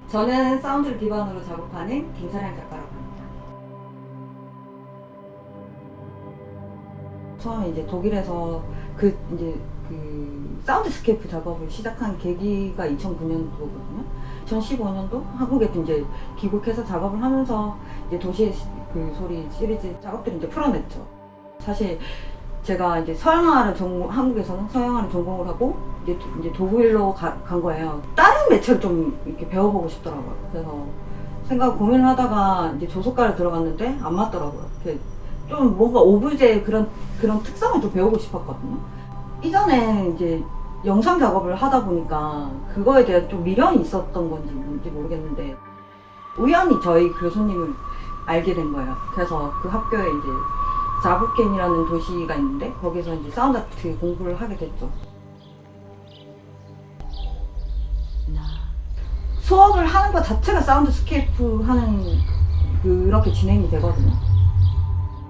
저는 사운드를 기반으로 작업하는 김사랑 작가라고 합니다. 처음에 이제 독일에서 그 사운드스케이프 작업을 시작한 계기가 2009년도거든요. 2015년도 한국에 이제 귀국해서 작업을 하면서 이제 도시의 그 소리 시리즈 작업들을 이제 풀어냈죠. 사실 제가 이제 한국에서는 서양화를 전공을 하고 이제 독일로 간 거예요. 다른 매체를 좀 이렇게 배워보고 싶더라고요. 그래서 고민을 하다가 이제 조속과를 들어갔는데 안 맞더라고요. 이렇게 좀 뭔가 오브제 그런 특성을 좀 배우고 싶었거든요. 이전에 이제 영상 작업을 하다 보니까 그거에 대한 좀 미련이 있었던 건지 뭔지 모르겠는데 우연히 저희 교수님을 알게 된 거예요. 그래서 그 학교에 이제 자부켄이라는 도시가 있는데 거기서 이제 사운드 아트 공부를 하게 됐죠. 수업을 하는 것 자체가 사운드스케이프 하는 그렇게 진행이 되거든요.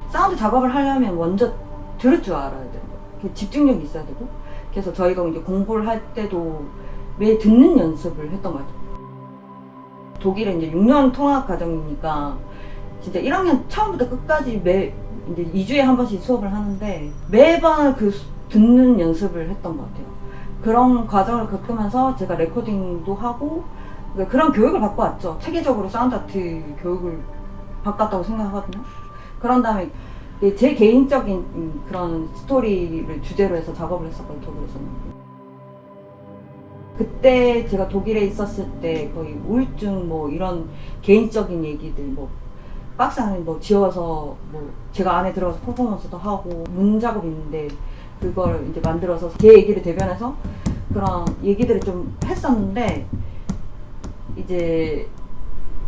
사운드 작업을 하려면 먼저 들을 줄 알아야 돼요. 집중력이 있어야 되고. 그래서 저희가 이제 공부를 할 때도 매일 듣는 연습을 했던 거죠. 독일에 이제 6년 통학 과정이니까 진짜 1학년 처음부터 끝까지 이제 2주에 한 번씩 수업을 하는데 매번 그 듣는 연습을 했던 것 같아요. 그런 과정을 겪으면서 제가 레코딩도 하고 그런 교육을 받고 왔죠. 체계적으로 사운드 아트 교육을 받았다고 생각하거든요. 그런 다음에 제 개인적인 그런 스토리를 주제로 해서 작업을 했었거든요, 독일에서는. 그때 제가 독일에 있었을 때 거의 우울증 뭐 이런 개인적인 얘기들 뭐 박스 안에 뭐 지워서 뭐 제가 안에 들어가서 퍼포먼스도 하고 문 작업이 있는데 그걸 이제 만들어서 제 얘기를 대변해서 그런 얘기들을 좀 했었는데 이제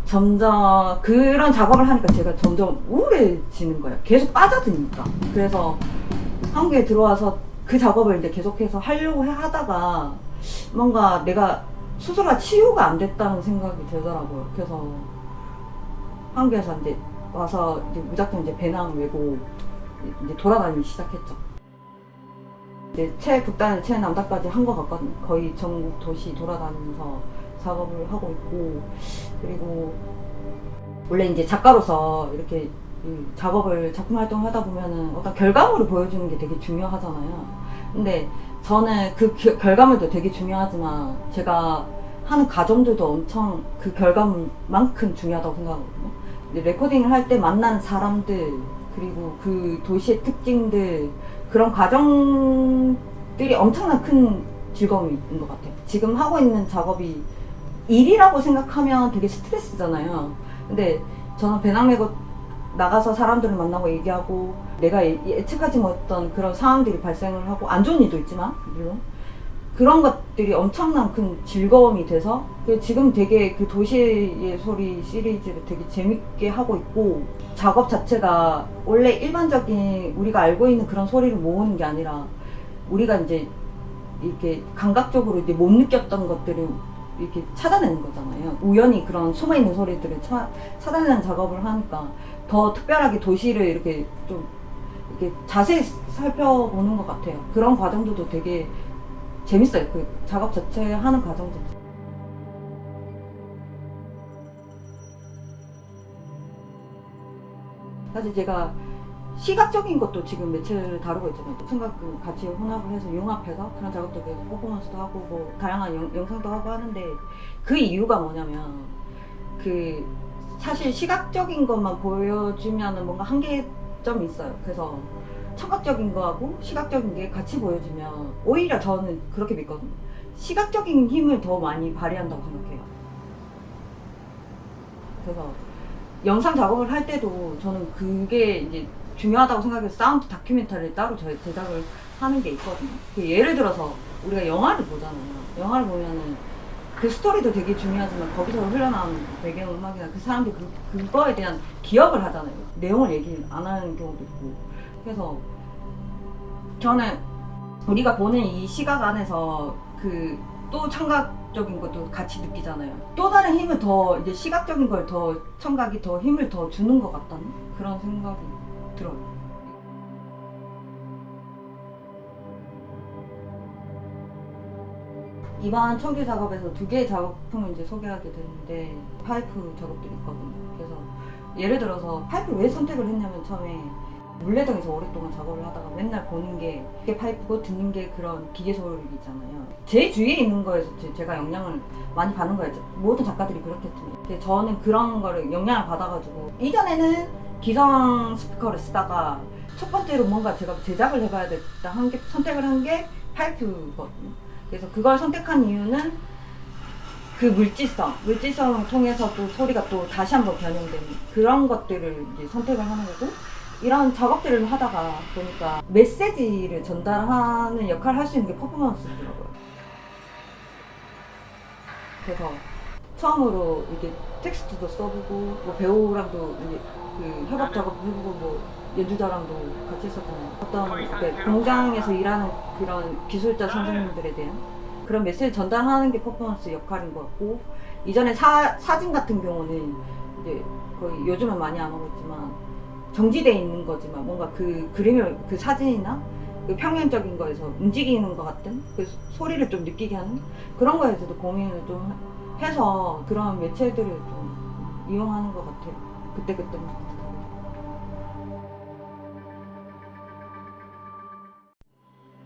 점점 그런 작업을 하니까 제가 점점 우울해지는 거예요. 계속 빠져드니까. 그래서 한국에 들어와서 그 작업을 이제 계속해서 하려고 하다가 뭔가 내가 스스로가 치유가 안 됐다는 생각이 들더라고요. 그래서 한국에서 이제 와서 이제 무작정 이제 배낭 메고 이제 돌아다니기 시작했죠. 이제 최북단에 최남단까지 한 것 같거든요. 거의 전국 도시 돌아다니면서 작업을 하고 있고, 그리고 원래 이제 작가로서 이렇게 작품 활동을 하다 보면은 어떤 결과물을 보여주는 게 되게 중요하잖아요. 근데 저는 그 결과물도 되게 중요하지만 제가 하는 과정들도 엄청 그 결과물만큼 중요하다고 생각하거든요. 레코딩을 할 때 만나는 사람들, 그리고 그 도시의 특징들, 그런 과정들이 엄청난 큰 즐거움인 것 같아요. 지금 하고 있는 작업이 일이라고 생각하면 되게 스트레스잖아요. 근데 저는 배낭 메고 나가서 사람들을 만나고 얘기하고 내가 예측하지 못했던 그런 상황들이 발생을 하고 안 좋은 일도 있지만 물론 그런 것들이 엄청난 큰 즐거움이 돼서 지금 되게 그 도시의 소리 시리즈를 되게 재밌게 하고 있고, 작업 자체가 원래 일반적인 우리가 알고 있는 그런 소리를 모으는 게 아니라 우리가 이제 이렇게 감각적으로 이제 못 느꼈던 것들을 이렇게 찾아내는 거잖아요. 우연히 그런 숨어있는 소리들을 찾아내는 작업을 하니까 더 특별하게 도시를 이렇게 좀 이렇게 자세히 살펴보는 것 같아요. 그런 과정들도 되게 재밌어요. 그 작업 자체 하는 과정 자체. 사실 제가 시각적인 것도 지금 매체를 다루고 있잖아요. 청각을 같이 혼합을 해서 융합해서 그런 작업도 계속 퍼포먼스도 하고 뭐 다양한 영상도 하고 하는데, 그 이유가 뭐냐면 그 사실 시각적인 것만 보여주면은 뭔가 한계점이 있어요. 그래서 청각적인 거하고 시각적인 게 같이 보여주면 오히려 저는 그렇게 믿거든요. 시각적인 힘을 더 많이 발휘한다고 생각해요. 그래서 영상 작업을 할 때도 저는 그게 이제 중요하다고 생각해서 사운드 다큐멘터리를 따로 제작을 하는 게 있거든요. 예를 들어서 우리가 영화를 보잖아요. 영화를 보면은 그 스토리도 되게 중요하지만 거기서 흘러나오는 배경음악이나 그 사람들이 그거에 대한 기억을 하잖아요. 내용을 얘기 안 하는 경우도 있고. 그래서 저는 우리가 보는 이 시각 안에서 그 또 청각적인 것도 같이 느끼잖아요. 또 다른 힘을 더 이제 시각적인 걸 더 청각이 더 힘을 더 주는 것 같다는 그런 생각이 들어요. 이번 청규 작업에서 2개의 작업품을 이제 소개하게 되는데 파이프 작업들이 있거든요. 그래서 예를 들어서 파이프를 왜 선택을 했냐면 처음에 물레동에서 오랫동안 작업을 하다가 맨날 보는 게 이게 파이프고 듣는 게 그런 기계 소리 있잖아요. 제 주위에 있는 거에서 제가 영향을 많이 받는 거예요. 모든 작가들이 그렇겠지만 근데 저는 그런 거를 영향을 받아가지고 이전에는 기성 스피커를 쓰다가 첫 번째로 뭔가 제가 제작을 해봐야 됐다 한 게 선택을 한 게 파이프거든요. 그래서 그걸 선택한 이유는 그 물질성을 통해서 또 소리가 또 다시 한번 변형되는 그런 것들을 이제 선택을 하는 거고, 이런 작업들을 하다가 보니까 메시지를 전달하는 역할을 할 수 있는 게 퍼포먼스더라고요. 그래서 처음으로 이게 텍스트도 써보고 뭐 배우랑도 이제 그 협업 작업도 해보고 뭐 연주자랑도 같이 했었잖아요. 어떤 이렇게 공장에서 일하는 그런 기술자 선생님들에 대한 그런 메시지 전달하는 게 퍼포먼스 역할인 것 같고, 이전에 사진 같은 경우는 이제 거의 요즘은 많이 안 하고 있지만 정지되어 있는 거지만 뭔가 그 그림을 그 사진이나 그 평면적인 거에서 움직이는 것 같은 그 소리를 좀 느끼게 하는 그런 거에서도 고민을 좀 해서 그런 매체들을 좀 이용하는 것 같아요. 그때마다.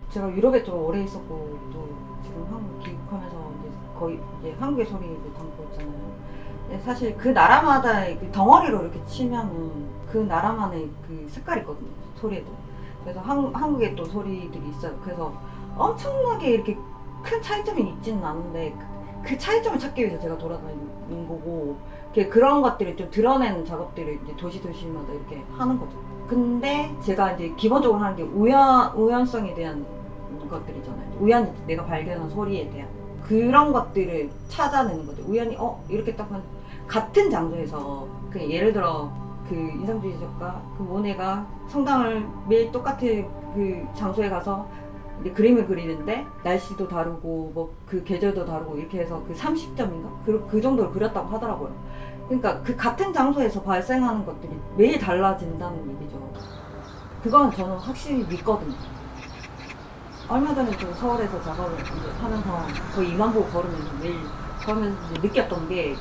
제가 유럽에 좀 오래 있었고 또 지금 한국 귀국하면서 이제 거의 이제 한국의 소리를 담고 있잖아요. 근데 사실 그 나라마다의 그 덩어리로 이렇게 치면은 그 나라만의 그 색깔이 있거든요. 소리에도. 그래서 한국에 또 소리들이 있어요. 그래서 엄청나게 이렇게 큰 차이점이 있지는 않은데 그 차이점을 찾기 위해서 제가 돌아다니는 거고, 그런 것들을 좀 드러내는 작업들을 이제 도시마다 이렇게 하는 거죠. 근데 제가 이제 기본적으로 하는 게 우연성에 대한 것들이잖아요. 우연히 내가 발견한 소리에 대한 그런 것들을 찾아내는 거죠. 우연히 이렇게 딱 같은 장소에서 그냥 예를 들어 그 인상주의 작가 그 모네가 성당을 매일 똑같은 그 장소에 가서 이제 그림을 그리는데 날씨도 다르고 뭐 그 계절도 다르고 이렇게 해서 그 30점인가? 그 정도를 그렸다고 하더라고요. 그러니까 그 같은 장소에서 발생하는 것들이 매일 달라진다는 얘기죠. 그건 저는 확실히 믿거든요. 얼마 전에 저 서울에서 작업을 이제 하면서 거의 2만 보 걸으면서 매일 걸으면서 이제 느꼈던 게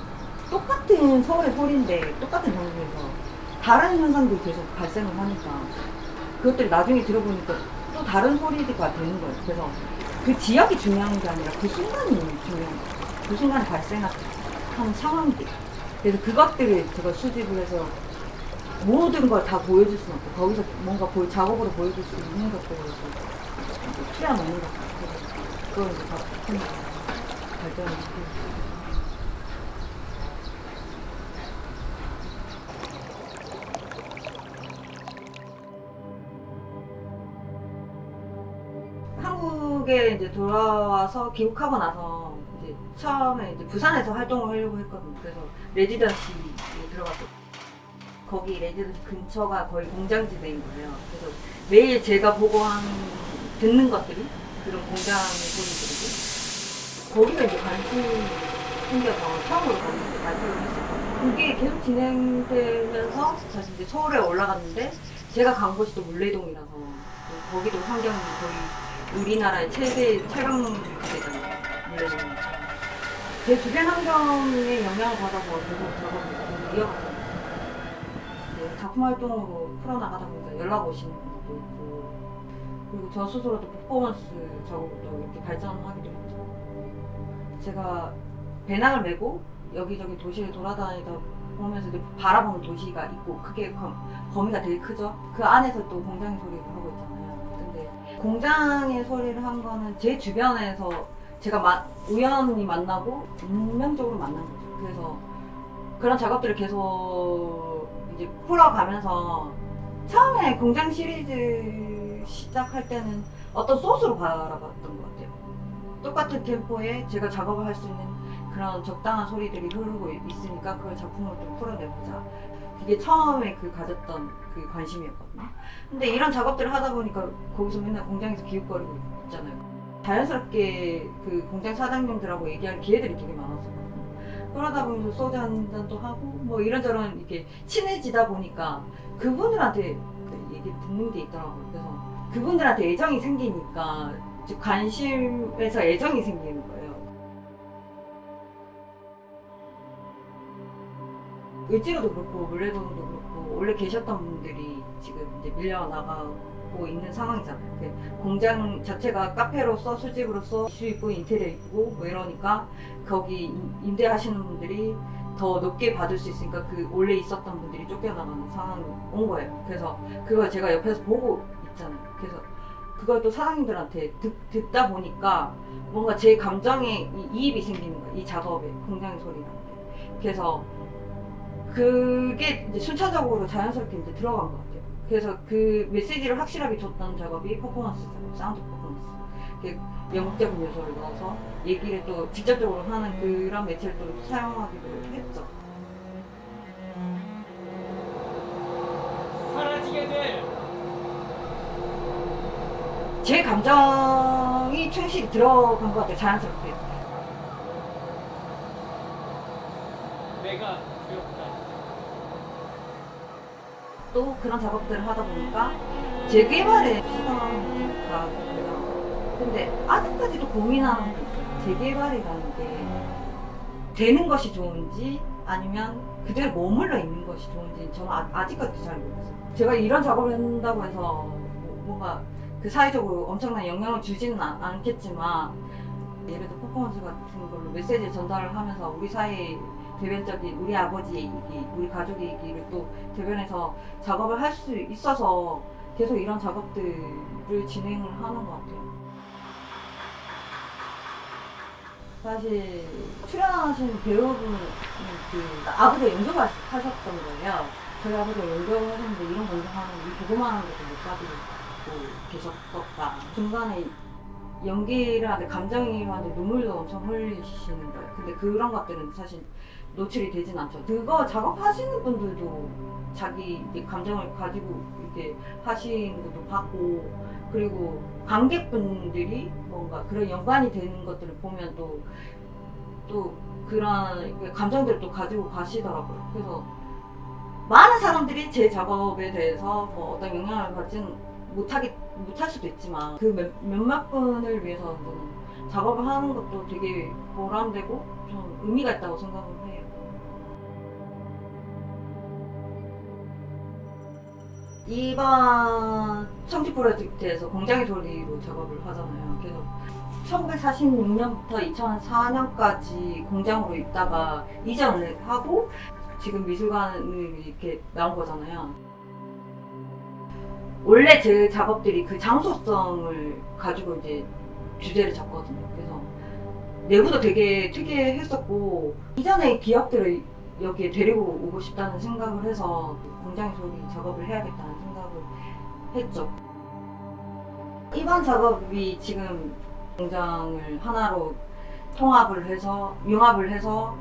똑같은 서울의 소리인데 똑같은 장소에서 다른 현상들이 계속 발생을 하니까 그것들이 나중에 들어보니까 또 다른 소리가 되는 거예요. 그래서 그 지역이 중요한 게 아니라 그 순간이 중요한 거예요. 그 순간에 발생한 상황들. 그래서 그것들을 제가 수집을 해서 모든 걸 다 보여줄 수는 없고 거기서 뭔가 작업으로 보여줄 수 있는 것들을 투여하는 것 같아요. 그걸 이제 다 발전을 시키고. 한국에 이제 돌아와서 귀국하고 나서 이제 처음에 이제 부산에서 활동을 하려고 했거든요. 그래서 레지던시에 들어갔고 거기 레지던시 근처가 거의 공장지대인 거예요. 그래서 매일 제가 보고 듣는 것들이 그런 공장의 소리들이고 거기가 이제 관심이 생겨서 처음으로 갔는데 발표를 했었거든요. 그게 계속 진행되면서 다시 이제 서울에 올라갔는데 제가 간 곳이 또 물레동이라서 거기도 환경이 거의 우리나라의 최강지대잖아요. 물레동이. 제 주변 환경에 영향을 받아서 계속 작업을 이어갔거든요. 작품 활동으로 풀어나가다 보니까 연락 오시는 분들도 있고, 그리고 저 스스로도 퍼포먼스 작업도 이렇게 발전하기도 했죠. 제가 배낭을 메고 여기저기 도시를 돌아다니다 보면서 이제 바라보는 도시가 있고 그게 범위가 되게 크죠. 그 안에서 또 공장의 소리를 하고 있잖아요. 근데 공장의 소리를 한 거는 제 주변에서 제가 우연히 만나고 운명적으로 만난 거죠. 그래서 그런 작업들을 계속 이제 풀어가면서 처음에 공장 시리즈 시작할 때는 어떤 소스로 바라봤던 것 같아요. 똑같은 템포에 제가 작업을 할 수 있는 그런 적당한 소리들이 흐르고 있으니까 그걸 작품으로 좀 풀어내보자. 그게 처음에 가졌던 그 관심이었거든요. 근데 이런 작업들을 하다 보니까 거기서 맨날 공장에서 기웃거리고 있잖아요. 자연스럽게 그 공장 사장님들하고 얘기할 기회들이 되게 많았었거든요. 그러다 보면 소주 한 잔도 하고 뭐 이런저런 이렇게 친해지다 보니까 그분들한테 얘기 듣는 게 있더라고요. 그래서 그분들한테 애정이 생기니까 관심에서 애정이 생기는 거예요. 을지로도 그렇고 물레동도 그렇고 원래 계셨던 분들이 지금 이제 밀려나가고 있는 상황이잖아요. 공장 자체가 카페로서 술집으로서 이슈 있고 인테리어 있고 뭐 이러니까 거기 임대하시는 분들이 더 높게 받을 수 있으니까 그 원래 있었던 분들이 쫓겨나가는 상황이 온 거예요. 그래서 그걸 제가 옆에서 보고 있잖아요. 그래서 그걸 또 사장님들한테 듣다 보니까 뭔가 제 감정에 이입이 생기는 거예요. 이 작업에, 공장 소리라는 게. 그래서 그게 이제 순차적으로 자연스럽게 이제 들어간 것 같아요. 그래서 그 메시지를 확실하게 줬던 작업이 퍼포먼스 작업, 사운드 퍼포먼스. 영국적인 요소를 넣어서 얘기를 또 직접적으로 하는 그런 매체를 또 사용하기도 했죠. 사라지게 될 제 감정이 충실히 들어간 것 같아요, 자연스럽게. 내가 두렵다. 또 그런 작업들을 하다 보니까 재개발에 시도가 되더라고요. 근데 아직까지도 고민하는 게 있어요. 재개발이라는 게 되는 것이 좋은지 아니면 그대로 머물러 있는 것이 좋은지 저는 아직까지도 잘 모르겠어요. 제가 이런 작업을 한다고 해서 뭔가 그 사회적으로 엄청난 영향을 주지는 않겠지만 예를 들어 퍼포먼스 같은 걸로 메시지 전달을 하면서 우리 사회의 대변적인 우리 아버지의 얘기, 우리 가족의 얘기를 또 대변해서 작업을 할 수 있어서 계속 이런 작업들을 진행을 하는 것 같아요. 사실 출연하신 배우분 그 아버지가 연극을 하셨던 거예요. 저희 아버지가 연극을 하셨는데 이런 공부하는 이 보고만 하는 것도 못 가지고 계셨었다. 중간에 연기를 하는데 감정이 하는데 눈물도 엄청 흘리시는 거예요. 근데 그런 것들은 사실 노출이 되진 않죠. 그거 작업하시는 분들도 자기 감정을 가지고 이렇게 하시는 것도 봤고, 그리고 관객분들이 뭔가 그런 연관이 되는 것들을 보면 또 그런 감정들을 또 가지고 가시더라고요. 그래서 많은 사람들이 제 작업에 대해서 뭐 어떤 영향을 받지는 못할 수도 있지만 그 몇몇 분을 위해서 작업을 하는 것도 되게 보람되고 좀 의미가 있다고 생각을 해요. 이번 청지 프로젝트에서 공장의 소리로 작업을 하잖아요. 그래서 1946년부터 2004년까지 공장으로 있다가 이전을 하고 지금 미술관을 이렇게 나온 거잖아요. 원래 제 작업들이 그 장소성을 가지고 이제 주제를 잡거든요. 그래서 내부도 되게 특이했었고 이전의 기억들을 여기에 데리고 오고 싶다는 생각을 해서 공장의 소리 작업을 해야겠다는 생각을 했죠. 이번 작업이 지금 공장을 하나로 통합을 해서 융합을 해서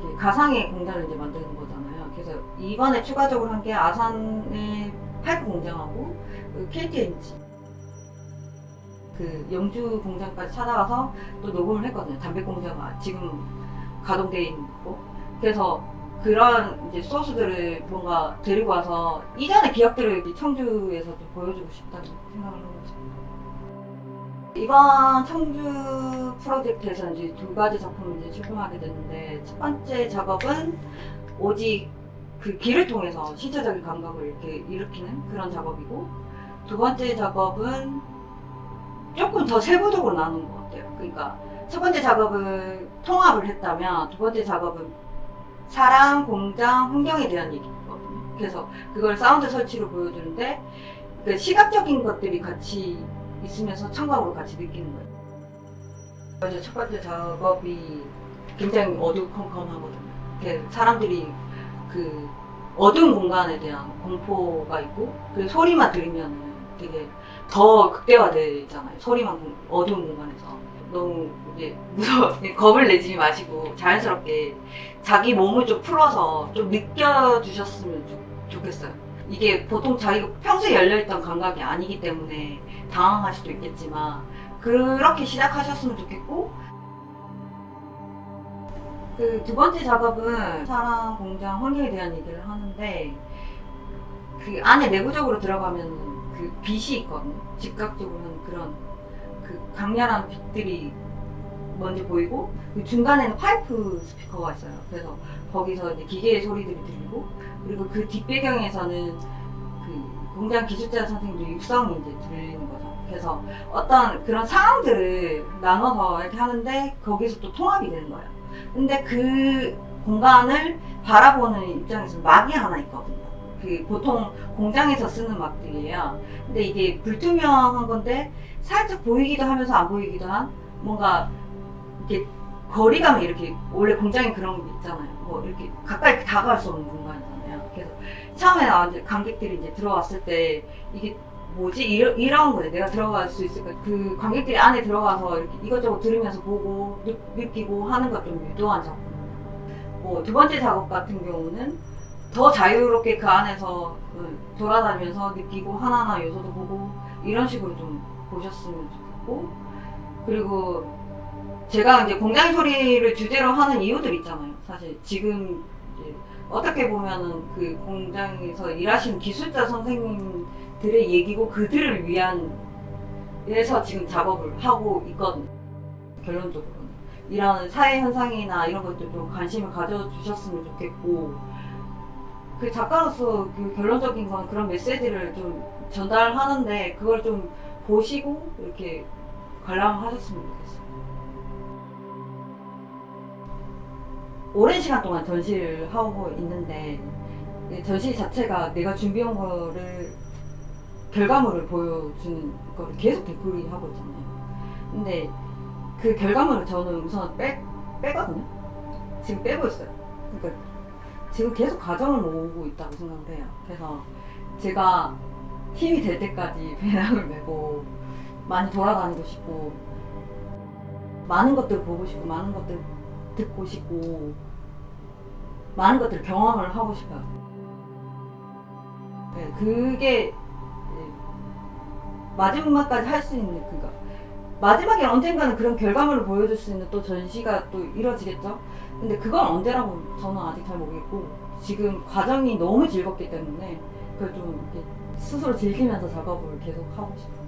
이렇게 가상의 공장을 이제 만드는 거잖아요. 그래서 이번에 추가적으로 한 게 아산의 파이프 공장하고 KTNG 그 영주 공장까지 찾아가서 또 녹음을 했거든요. 담배 공장가 지금 가동되어 있고, 그래서 그런 이제 소스들을 뭔가 데리고 와서 이전의 기억들을 청주에서 좀 보여주고 싶다는 생각을 하고 있습니다. 이번 청주 프로젝트에서 이제 두 가지 작품을 이제 출품하게 됐는데, 첫 번째 작업은 오직 그 귀를 통해서 신체적인 감각을 이렇게 일으키는 그런 작업이고, 두 번째 작업은 조금 더 세부적으로 나눈 것 같아요. 그러니까 첫 번째 작업을 통합을 했다면 두 번째 작업은 사람, 공장, 환경에 대한 얘기거든요. 그래서 그걸 사운드 설치로 보여주는데 그 시각적인 것들이 같이 있으면서 청각으로 같이 느끼는 거예요. 그래서 첫 번째 작업이 굉장히 어두컴컴하거든요. 사람들이 그 어두운 공간에 대한 공포가 있고, 그 소리만 들으면 되게 더 극대화되잖아요. 소리만 어두운 공간에서 너무 이제 겁을 내지 마시고 자연스럽게 자기 몸을 좀 풀어서 좀 느껴주셨으면 좋겠어요. 이게 보통 자기가 평소에 열려있던 감각이 아니기 때문에 당황할 수도 있겠지만 그렇게 시작하셨으면 좋겠고, 그 두 번째 작업은 사람, 공장, 환경에 대한 얘기를 하는데 그 안에 내부적으로 들어가면 그 빛이 있거든요. 즉각적으로 하는 그런 그 강렬한 빛들이 먼저 보이고 그 중간에는 파이프 스피커가 있어요. 그래서 거기서 이제 기계의 소리들이 들리고 그리고 그 뒷배경에서는 그 공장 기술자 선생님들 육성이 이제 들리는 거죠. 그래서 어떤 그런 상황들을 나눠서 이렇게 하는데 거기서 또 통합이 되는 거예요. 근데 그 공간을 바라보는 입장에서 막이 하나 있거든요. 그 보통 공장에서 쓰는 막들이에요. 근데 이게 불투명한 건데 살짝 보이기도 하면서 안 보이기도 한 뭔가 이렇게 거리감이 이렇게 원래 공장에 그런 게 있잖아요. 뭐 이렇게 가까이 다가갈 수 없는 공간이잖아요. 그래서 처음에 이제 관객들이 이제 들어왔을 때 이게 뭐지? 이런 거죠. 내가 들어갈 수 있을까? 그 관객들이 안에 들어가서 이렇게 이것저것 들으면서 보고 느끼고 하는 것 좀 유도한 작품. 뭐 두 번째 작업 같은 경우는 더 자유롭게 그 안에서 돌아다니면서 느끼고 하나하나 요소도 보고 이런 식으로 좀 보셨으면 좋겠고 그리고 제가 이제 공장 소리를 주제로 하는 이유들 있잖아요. 사실 지금 이제 어떻게 보면은 그 공장에서 일하시는 기술자 선생님들의 얘기고 그들을 위한 에서 지금 작업을 하고 있거든요. 결론적으로는 이런 사회 현상이나 이런 것들 좀 관심을 가져주셨으면 좋겠고 그 작가로서 그 결론적인 건 그런 메시지를 좀 전달하는데 그걸 좀 보시고 이렇게 관람하셨으면 좋겠어요. 오랜 시간 동안 전시를 하고 있는데 전시 자체가 내가 준비한 거를 결과물을 보여주는 거를 계속 되풀이하고 있잖아요. 근데 그 결과물을 저는 우선 빼거든요. 지금 빼고 있어요. 그러니까 지금 계속 과정을 모으고 있다고 생각을 해요. 그래서 제가 힘이 될 때까지 배낭을 메고 많이 돌아다니고 싶고 많은 것들을 보고 싶고 많은 것들을 듣고 싶고 많은 것들을 경험을 하고 싶어요. 네, 그게 마지막까지 할 수 있는 그니까 마지막에 언젠가는 그런 결과물을 보여줄 수 있는 또 전시가 또 이루어지겠죠. 근데 그건 언제라고 저는 아직 잘 모르겠고 지금 과정이 너무 즐겁기 때문에 그걸 좀 이렇게 스스로 즐기면서 작업을 계속 하고 싶어요.